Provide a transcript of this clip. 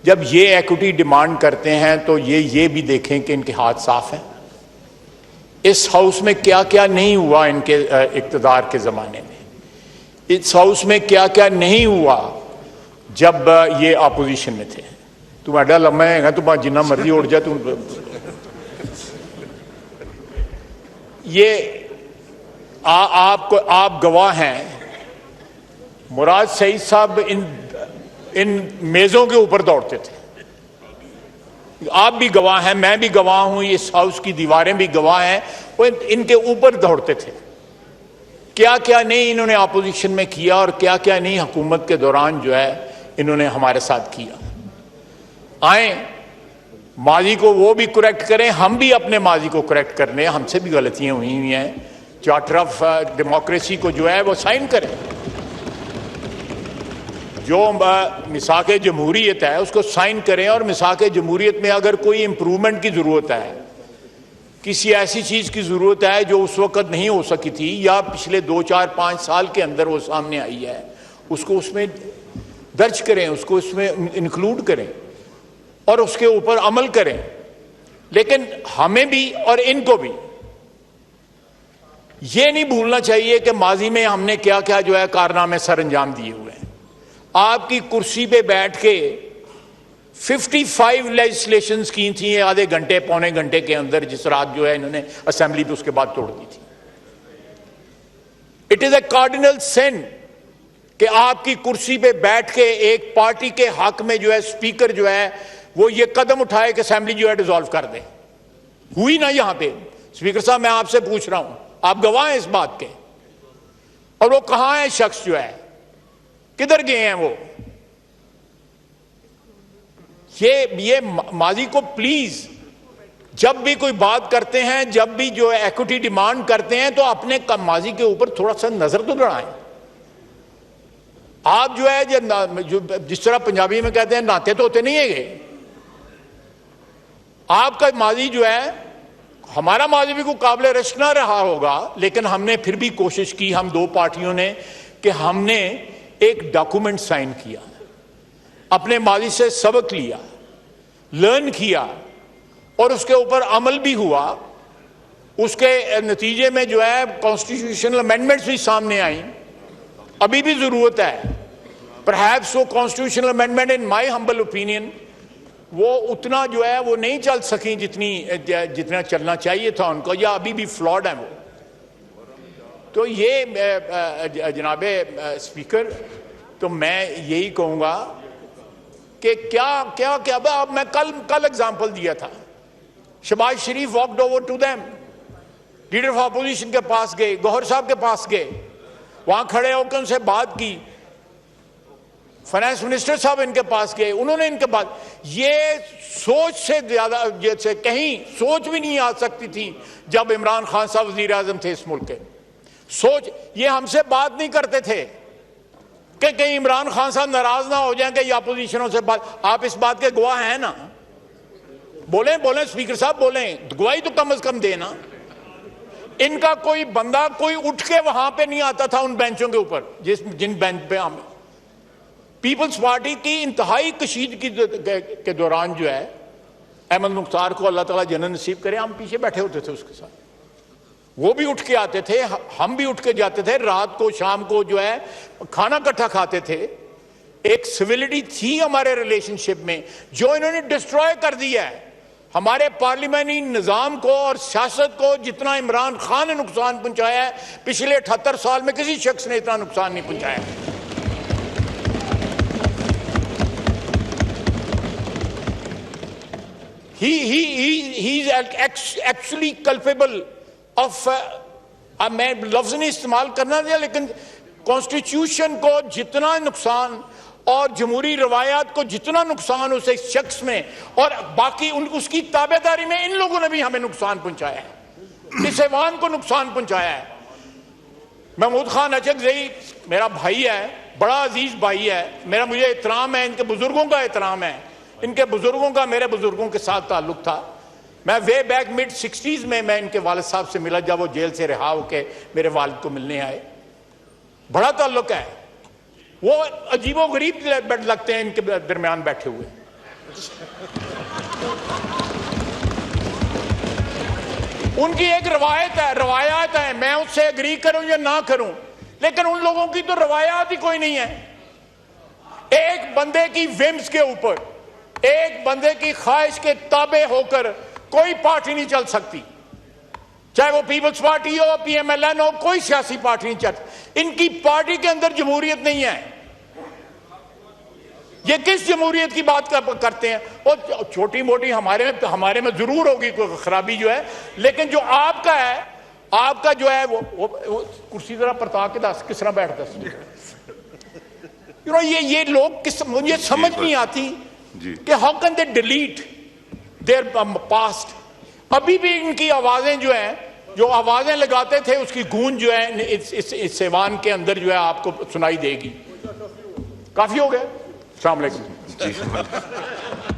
जब ये equity demand करते हैं तो ये भी देखें कि इनके हाथ साफ हैं। इस हाउस में क्या क्या नहीं हुआ इनके इक़्तिदार के ज़माने में, इस हाउस में क्या क्या नहीं हुआ जब ये अपोजिशन में थे। तुम एडा लम्मा है तुम जिन्ना मर्जी उड़ जा तुम। ये आप गवाह हैं, मुराद सईद साहब इन मेज़ों के ऊपर दौड़ते थे। आप भी गवाह हैं, मैं भी गवाह हूं, इस हाउस की दीवारें भी गवाह हैं, वो इनके ऊपर दौड़ते थे। क्या क्या नहीं इन्होंने अपोजिशन में किया और क्या क्या नहीं हुकूमत के दौरान जो है इन्होंने हमारे साथ किया। आए माजी को वो भी करेक्ट करें, हम भी अपने माजी को करेक्ट कर लें, हमसे भी गलतियां हुई हैं। चार्टर ऑफ डेमोक्रेसी को जो है वो साइन करें, जो मिसाक जमहूरियत है उसको साइन करें, और मिसाक जमहूरियत में अगर कोई इम्प्रूवमेंट की ज़रूरत है, किसी ऐसी चीज़ की ज़रूरत है जो उस वक़्त नहीं हो सकी थी या पिछले 2, 4, 5 साल के अंदर वो सामने आई है, उसको उसमें दर्ज करें, उसको उसमें इंक्लूड करें और उसके ऊपर अमल करें। लेकिन हमें भी और इनको भी ये नहीं भूलना चाहिए कि माजी में हमने क्या क्या जो है कारनामे सर अंजाम दिए हुए हैं। आपकी कुर्सी पे बैठ के 55 लेजिस्लेशंस की थी आधे घंटे पौने घंटे के अंदर, जिस रात जो है इन्होंने असेंबली पे उसके बाद तोड़ दी थी। इट इज ए कार्डिनल सिन कि आपकी कुर्सी पे बैठ के एक पार्टी के हक में जो है स्पीकर जो है वो ये कदम उठाए कि असेंबली जो है डिसॉल्व कर दे। हुई ना यहां पे। स्पीकर साहब मैं आपसे पूछ रहा हूं, आप गवाह हैं इस बात के, और वो कहां है शख्स जो है, किधर गए हैं वो? ये माजी को प्लीज जब भी कोई बात करते हैं, जब भी जो है इक्विटी डिमांड करते हैं, तो अपने माजी के ऊपर थोड़ा सा नजर तो दौड़ाएं। आप जो है जो जिस तरह पंजाबी में कहते हैं नाते धोते नहीं है। आपका माजी जो है, हमारा माजी भी कोई काबिल रश ना रहा होगा, लेकिन हमने फिर भी कोशिश की, हम 2 पार्टियों ने, कि हमने एक डॉक्यूमेंट साइन किया, अपने माजी से सबक लिया, लर्न किया और उसके ऊपर अमल भी हुआ। उसके नतीजे में जो है कॉन्स्टिट्यूशनल अमेंडमेंट्स भी सामने आई। अभी भी जरूरत है, परहैप्स वो constitutional amendment in my humble opinion वो उतना जो है वो नहीं चल सकी जितना चलना चाहिए था उनको, या अभी भी फ्लॉड है वो। तो ये जनाबे स्पीकर, तो मैं यही कहूंगा कि क्या क्या क्या अब मैं कल एग्जांपल दिया था, Shahbaz Sharif walked over to them, leader of opposition के पास गए, गौहर साहब के पास गए, वहां खड़े होकर उनसे बात की, फाइनेंस मिनिस्टर साहब इनके पास गए, उन्होंने इनके पास, ये सोच से ज्यादा जैसे कहीं सोच भी नहीं आ सकती थी जब इमरान खान साहब वजीर आजम थे इस मुल्क के। सोच, ये हमसे बात नहीं करते थे कि कहीं इमरान खान साहब नाराज ना हो जाएं कि या अपोजिशनों से बात। आप इस बात के गवाह हैं ना? बोलें बोलें स्पीकर साहब, बोलें, गवाही तो कम से कम देना। इनका कोई बंदा कोई उठ के वहां पे नहीं आता था उन बेंचों के ऊपर जिन बेंच पे हम पीपल्स पार्टी की इंतहाई कशीदगी के दौरान जो है अहमद मुख्तार को अल्लाह ताला जन्नत नसीब करे, हम पीछे बैठे होते थे उसके साथ, वो भी उठ के आते थे, हम भी उठ के जाते थे, रात को शाम को जो है खाना इकट्ठा खाते थे। एक सिविलिटी थी हमारे रिलेशनशिप में जो इन्होंने डिस्ट्रॉय कर दिया है। हमारे पार्लियामेंट्री निजाम को और सियासत को जितना इमरान खान ने नुकसान पहुंचाया है, पिछले 78 साल में किसी शख्स ने इतना नुकसान नहीं पहुंचाया। He is actually culpable of मैं लफ्ज नहीं इस्तेमाल करना दिया, लेकिन कॉन्स्टिट्यूशन को जितना नुकसान और जमहूरी रवायात को जितना नुकसान उस एक शख्स में और बाकी उसकी ताबेदारी में इन लोगों ने भी हमें नुकसान पहुंचाया है, इस ऐवान को नुकसान पहुंचाया है। महमूद खान अचकज़ई मेरा भाई है, बड़ा अजीज भाई है मेरा, मुझे एहतराम है, इनके बुजुर्गों का एहतराम है, इनके बुजुर्गों का मेरे बुजुर्गों के साथ ताल्लुक था। मैं वे बैक मिड 60s में मैं इनके वालिद साहब से मिला जब वो जेल से रिहा होके मेरे वालिद को मिलने आए। बड़ा ताल्लुक है, वो अजीबो गरीब लगते हैं इनके दरमियान बैठे हुए। उनकी एक रवायात है, मैं उससे एग्री करूं या ना करूं, लेकिन उन लोगों की तो रवायात ही कोई नहीं है। एक बंदे की विम्स के ऊपर, एक बंदे की ख्वाहिश के ताबे होकर कोई पार्टी नहीं चल सकती, चाहे वो पीपल्स पार्टी हो, पीएमएलएन हो, कोई सियासी पार्टी नहीं चल। इनकी पार्टी के अंदर जमहूरियत नहीं है। ये किस जमहूरियत की बात करते हैं? और छोटी मोटी हमारे में जरूर होगी कोई खराबी जो है, लेकिन जो आपका है, आपका जो है वो कुर्सी जरा परता के दस किस तरह बैठता ये लोग मुझे समझ नहीं आती कि how can they delete there past. अभी भी इनकी आवाजें जो हैं, जो आवाजें लगाते थे उसकी गूंज जो है इस सेवान के अंदर जो है आपको सुनाई देगी। काफी हो गया। अस्सलाम वालेकुम।